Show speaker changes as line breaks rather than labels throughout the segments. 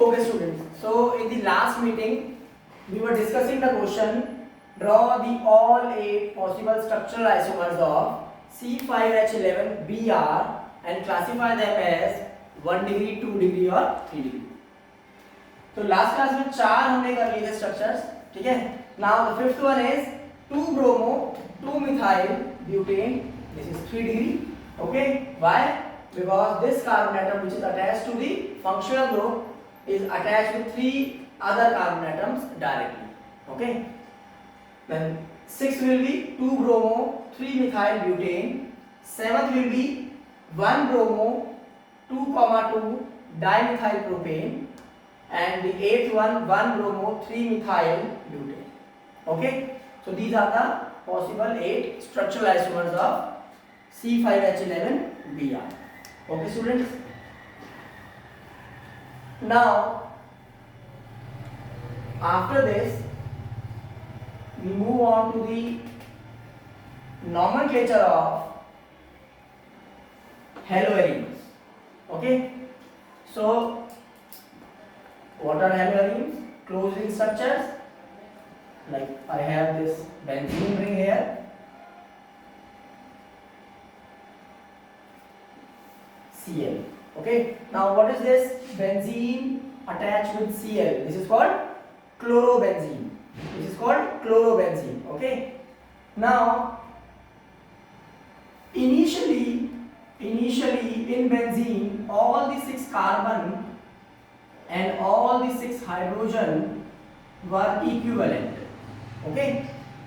Okay students, so in the last meeting we were discussing the question, draw the all 8 possible structural isomers of C5H11Br and classify them as 1 degree, 2 degree और 3 degree. तो last class में 4 हमने कर लिए थे structures, ठीक है. Now the fifth one is 2 bromo 2 methyl butane, this is 3 degree. Okay, why? Because this carbon atom which is attached to the functional group is attached with 3 other carbon atoms directly. Okay, then 6 will be 2 bromo 3 methyl butane, 7th will be 1 bromo 2,2 dimethyl propane, and the 8th one 1 bromo 3 methyl butane. Okay, so these are the possible 8 structural isomers of C5H11Br. Okay students, now after this we move on to the nomenclature of haloarenes. Okay, so what are haloarenes? Closed ring structures, like I have this benzene ring here, Cl. Okay, now what is this? Benzene attached with Cl, this is called chlorobenzene. This is called chlorobenzene. Okay, now initially in benzene all the 6 carbon and all the 6 hydrogen were equivalent. Okay,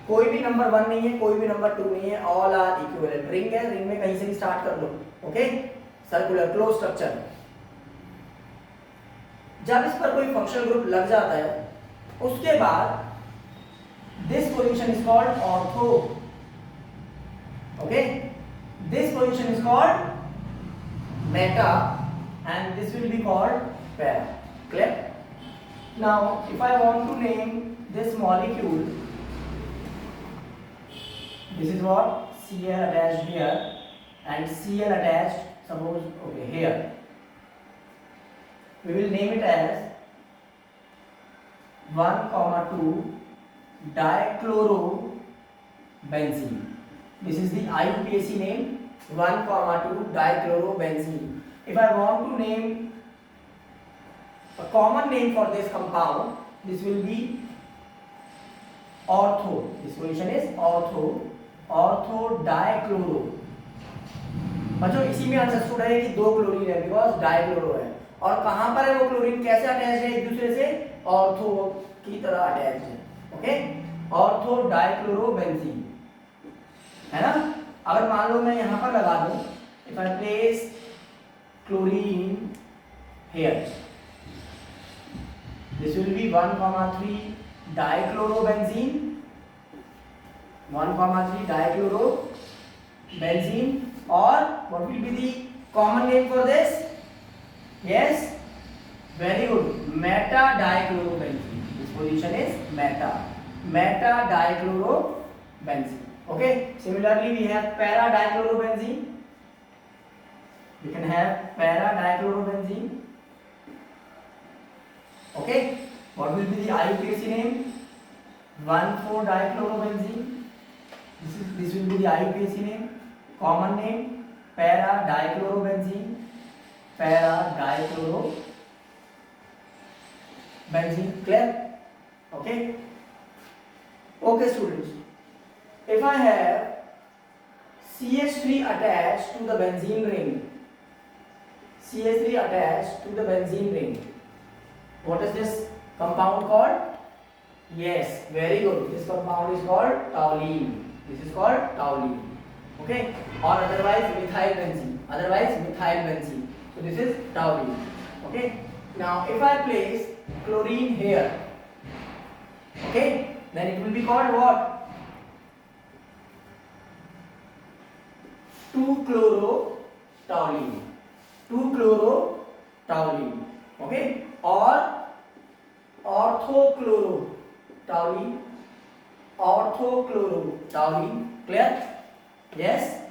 कोई भी number 1 नहीं है, कोई भी number 2 नहीं है, all are equivalent. Ring है, ring में कहीं से भी स्टार्ट कर लो. Okay, circular close structure. जब इस पर कोई फंक्शनल ग्रुप लग जाता है उसके बाद this position is called ortho. Okay, this position is called meta and this will be called para. Clear? Now if I want to name this molecule, this is what Cl attached here and Cl attached, suppose, okay, here we will name it as 1,2 dichlorobenzene. This is the IUPAC name, 1,2 dichlorobenzene. If I want to name a common name for this compound, this will be ortho. This position is ortho dichloro. बच्चों इसी में understood है कि 2 chlorine है because dichloro है. और कहां पर है वो क्लोरीन, कैसे अटैच है एक दूसरे से? ऑर्थो की तरह अटैच है. ओके, ऑर्थो डाइक्लोरोबेंजीन है ना. अगर मान लो मैं यहां पर लगा दूं, if I place chlorine here, this will B 1,3 dichlorobenzene, 1,3 dichlorobenzene. or what will be the common name for this? Yes, very good, meta dichlorobenzene. This position is meta dichlorobenzene. Okay, similarly we have para dichlorobenzene. We can have para dichlorobenzene. Okay, what will be the IUPAC name? 1,4 dichlorobenzene. This will be the IUPAC name. Common name para dichlorobenzene, para dichlorobenzene. Clear? Okay, okay students, if I have CH3 attached to the benzene ring, CH3 attached to the benzene ring, what is this compound called? Yes, very good, this compound is called toluene. This is called toluene. Okay, or otherwise methyl benzene, so this is toluene. Okay, now if I place chlorine here, okay, then it will be called what? 2-chlorotoluene, 2-chlorotoluene. Okay, or orthochlorotoluene. Clear? Yes.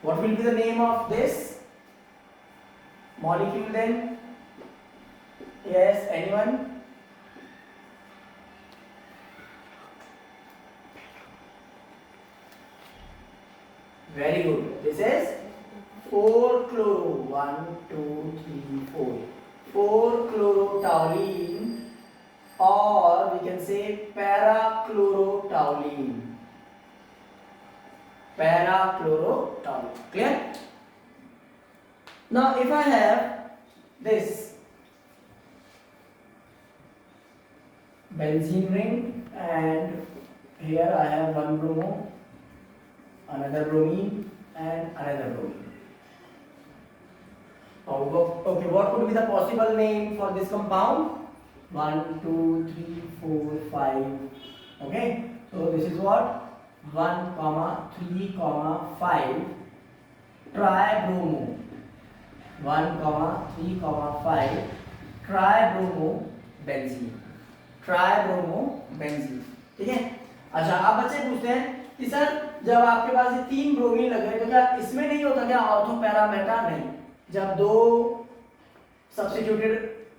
What will be the name of this? molecule then? Yes, anyone? Very good. This is 4-chloro. 1, 2, 3, 4. 4-chlorotoluene, or we can say para-chlorotoluene. Para-chlorotoluene. Clear? Now, if I have this benzene ring, and here I have one bromo, another bromine, and another bromine. Okay, what could be the possible name for this compound? 1, 2, 3, 4, 5. Okay, so this is what? 1, 3, 5 tribromo. 1, 3, 5 tribromo-benzene. Tribromo-benzene. ठीक है। अच्छा, अब बच्चे पूछते हैं कि sir जब आपके पास ये 3 ब्रोमीन लगे तो क्या इसमें नहीं होता क्या ऑर्थो पैरा मेटा? नहीं, जब 2 सब्स्टिट्यूटेड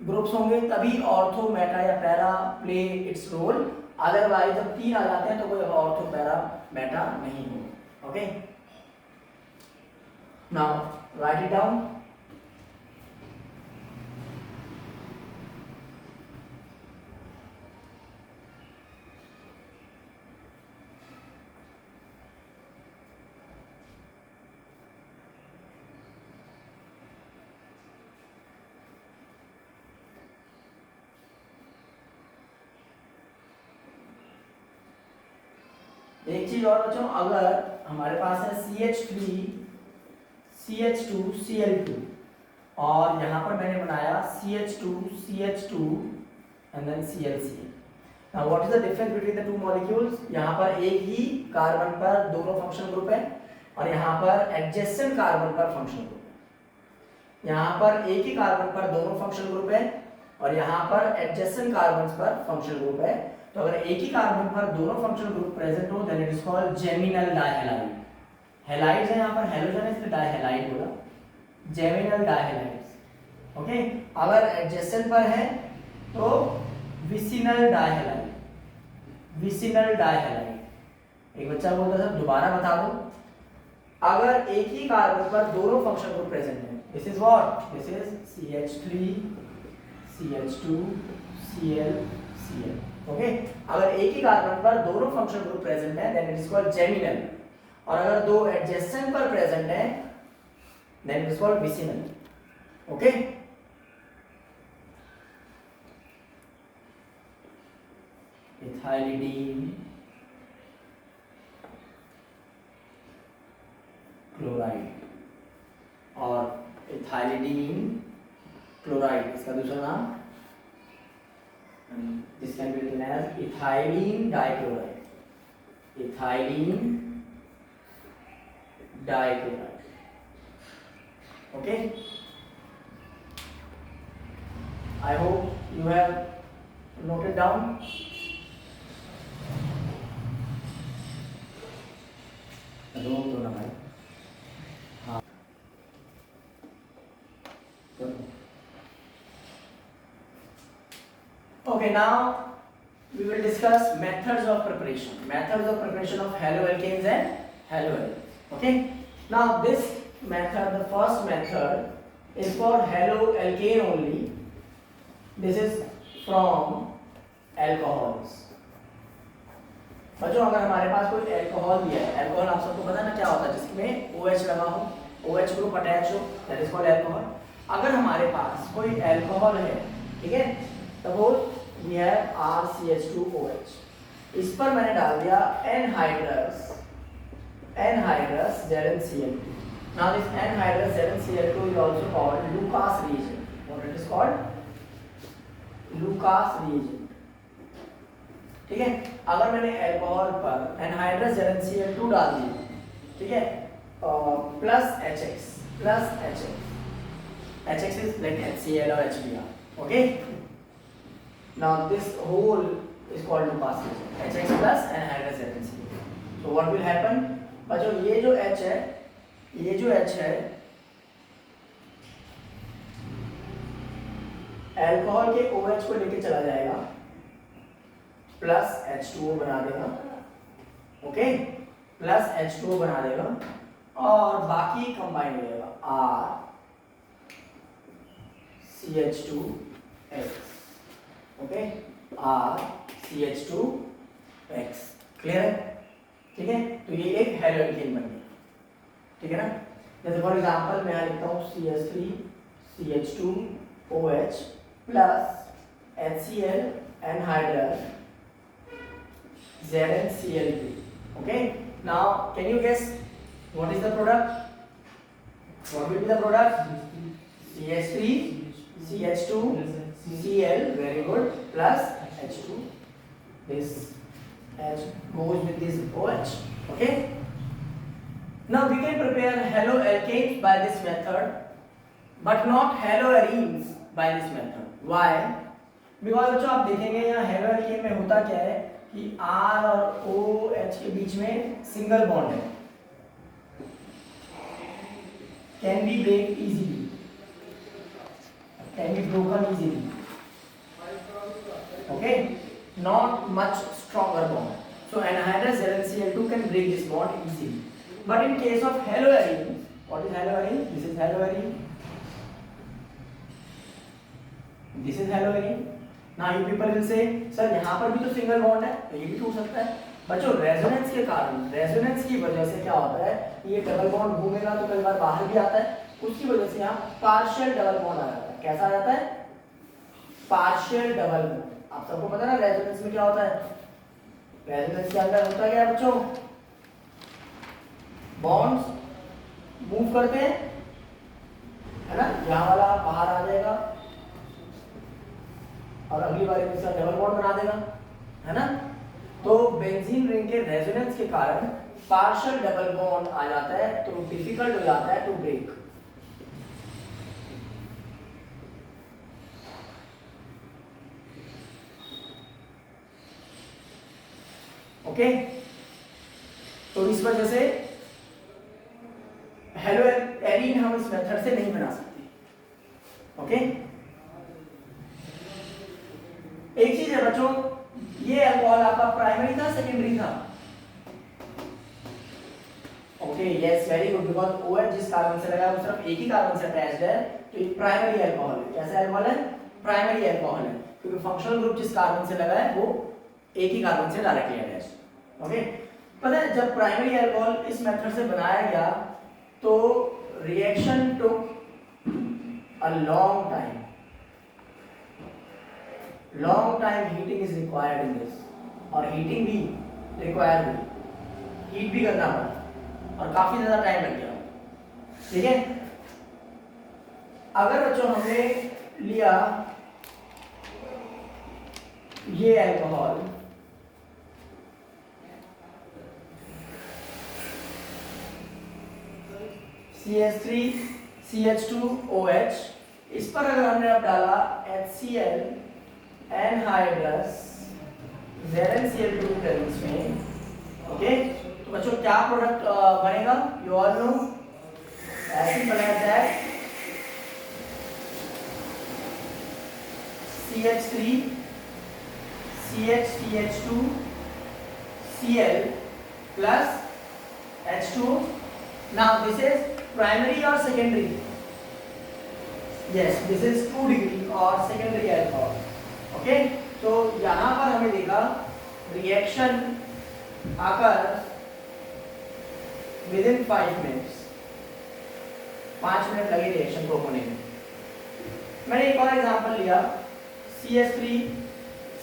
ग्रुप्स होंगे तभी ऑर्थो मेटा या para play its role, otherwise जब 3 आ जाते हैं तो कोई ऑर्थो पैरा मेटा नहीं होगा। Okay, now right it down. एक चीज और बच्चों, अगर हमारे पास है CH3 CH2 Cl2 और यहाँ पर मैंने बनाया CH2 CH2 and then ClCl. Now what is the difference between the two molecules? यहाँ पर एक ही कार्बन पर दोनों फंक्शनल ग्रुप है और यहाँ पर एडजेसेंट कार्बन पर फंक्शनल ग्रुप है। यहाँ पर एक ही कार्बन पर दोनों फंक्शनल ग्रुप है और यहाँ पर एडजेसेंट कार्बन पर फंक्शनल ग्रुप है। तो अगर एक ही कार्बन पर दोनों फंक्शनल ग्रुप प्रेजेंट हो then it is called geminal dihalide. Halides है यहाँ पर, हैलोजन है इसलिए डाइहैलाइड बोला, जेमिनल डाइहैलाइड्स। ओके, अगर एडजेसेंट पर है तो विसिनल डाइहैलाइड। विसिनल डाइहैलाइड। एक बच्चा बोलता था दोबारा बता दो, अगर एक ही कार्बन पर दोनों फंक्शनल ग्रुप प्रेजेंट है, this is what, this is CH3 CH2 Cl Cl। Okay, अगर एक ही कार्बन पर दोनों फंक्शनल ग्रुप प्रेजेंट है then it is called geminal, और अगर दो एडजेसेंट पर प्रेजेंट है then it is called vicinal. Okay, ethylidene chloride और इथाइलिडीन क्लोराइड, इसका दूसरा नाम this can be written as ethylene dichloride. Ethylene dichloride. Okay, I hope you have noted down. दो ना भाई, हाँ Okay, now we will discuss methods of preparation. Methods of preparation of haloalkanes and haloalkanes. Okay. Now this method, the first method, is for haloalkane only. This is from alcohols. बच्चों, अगर हमारे पास कोई alcohol दिया है, alcohol आप सबको पता है ना क्या होता है, जिसमें OH लगा हो, OH ग्रुप अटैच हो, दैट इज कॉल्ड अल्कोहल। अगर हमारे पास कोई अल्कोहल है, ठीक है, सपोज we have RCH2OH, इस पर मैंने डाल दिया anhydrous ZnCl2. Now this anhydrous ZnCl2 is also called Lucas reagent. What it is called? Lucas reagent. ठीक है, अगर मैंने अल्कोहल पर anhydrous ZnCl2 डाल दिया, ठीक है, plus HX, HX is like HCl or HBr. Okay. Now this whole is called Lucas reagent, HX plus anhydrous ZnCl2. So what will happen? बच्चों, ये जो H है, अल्कोहल के OH को लेके चला जाएगा, प्लस H2O बना देगा, ओके, प्लस H2O बना देगा और बाकी कंबाइन हो जाएगा R CH2X, okay, R CH2X, clear है? ठीक है, तो ये एक हेलो एल्केन बन गया, ठीक है ना? जैसे फॉर एग्जांपल मैं यहाँ लिखता हूँ CH3 CH2OH plus HCl anhydrous ZnCl2. Okay, now can you guess what is the product? What will be the product? CH3 CH2 Cl, very good, plus H2. This H goes with this OH. Okay, now we can prepare haloalkanes by this method but not haloarenes by this method. Why? Because बच्चों आप देखेंगे यहाँ haloalkane में होता क्या है कि R और OH के बीच में सिंगल बॉन्ड है, can be break easily, can be broken easily, okay, not much stronger bond. So anhydrous ZnCl2 can break this bond easily. But in case of haloarine, what is haloarine? This is haloarine. This is haloarine. Now you people will say, sir यहाँ पर भी तो single bond है, तो ये भी टूट सकता है। बच्चों रेजोनेंस के कारण, रेजोनेंस की वजह से क्या होता है, ये डबल बॉन्ड घूमेगा तो कई बार बाहर भी आता है, उसकी वजह से यहाँ पार्शियल डबल बॉन्ड आ जाता है। कैसा आ जाता है? Partial double bond. आप सबको पता है ना रेजोनेंस में क्या होता है? रेजोनेंस के अंदर होता क्या है बच्चों? बॉन्ड्स मूव करते हैं, है ना? यहाँ वाला बाहर आ जाएगा और अगली बार इसका डबल बॉन्ड बना देगा, है ना? तो बेंजीन रिंग के रेजोनेंस के कारण पार्शियल डबल बॉन्ड आ जाता है, तो डिफिकल्ट हो जाता है टू ब्रेक। ओके, तो इस वजह से हेलोएरीन हम इस मेथड से नहीं बना सकते। ओके, एक चीज है बच्चों, ये अल्कोहल आपका प्राइमरी था सेकेंडरी था? Okay, yes, very good, because OH जिस कार्बन से लगा है वो सिर्फ एक ही कार्बन से अटैच्ड है, तो ये प्राइमरी अल्कोहल है। कैसा अल्कोहल है? प्राइमरी अल्कोहल है, क्योंकि फंक्शनल ग्रुप जिस कार्बन से लगा है वो एक ही कार्बन से डायरेक्टली अटैच्ड। ओके, पता है जब प्राइमरी अल्कोहल इस मेथड से बनाया गया तो reaction took a long time, long time heating is required in this, और हीटिंग भी रिक्वायर्ड हुई, हीट भी करना पड़ा और काफी ज्यादा टाइम लग गया। ठीक है, अगर बच्चों हमने लिया ये अल्कोहल, CH3 CH2OH, इस पर अगर हमने अब डाला HCl एनहाइड्रस ZnCl2 प्रेजेंस में, ओके, तो बच्चों क्या प्रोडक्ट बनेगा? यू ऑल नो, ऐसे बनेगा that CH3 CH2 Cl plus H2O. Now this is primary or secondary? Yes, this is 2 degree or secondary alcohol. Okay, तो यहाँ पर हमें देखा रिएक्शन आकर विद इन 5 मिनट्स, 5 मिनट लगे रिएक्शन को होने में। मैंने एक और एग्जांपल लिया, CH3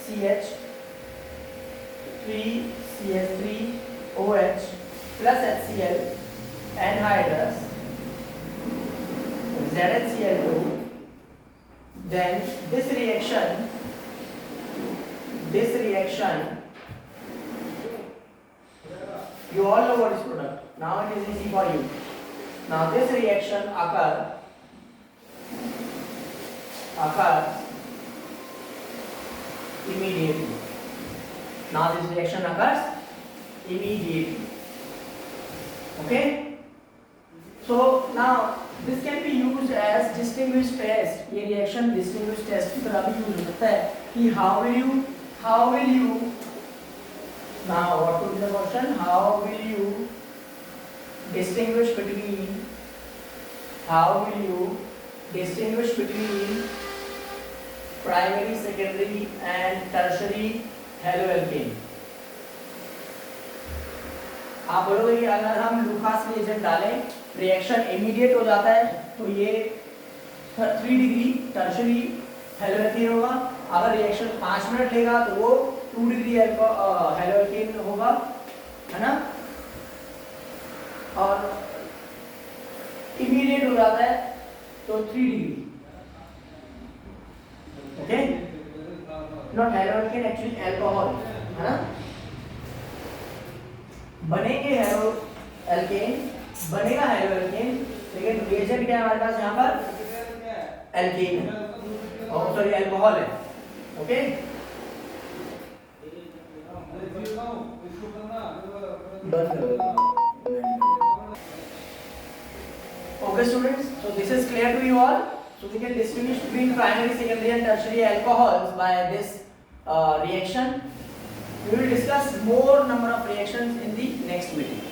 CH3OH plus HCl anhydrous ZnCl2, then this reaction you all know what is product, now it is easy for you. Now this reaction occurs immediately. Now this reaction occurs immediately. Okay, so now this can be used as distinguish test. ये reaction distinguish test की तरह भी use हो सकता है कि how will you now what would be the question, how will you distinguish between primary, secondary and tertiary haloalkane। आप बोलोगे कि अगर हम लूकास रिएजेंट डालें रिएक्शन इमीडिएट हो जाता है तो ये 3 डिग्री टर्शियरी हेलोएल्केन होगा, अगर रिएक्शन 5 मिनट लेगा तो वो 2 डिग्री हेलोएल्केन होगा, है ना। और इमीडिएट हो जाता है तो 3 degree. Okay, not haloalkane, actually alcohol, है ना। बनेंगे हेलोएल्केन, बनेगा हेलोएल्केन, लेकिन रिएजेंट क्या है हमारे पास यहाँ पर, एल्केन है, और सॉरी अल्कोहल है। ओके, डन करो। Okay students, so this is clear to you all. So we can distinguish between primary, secondary and tertiary alcohols by this reaction. We will discuss more number of reactions in the next video.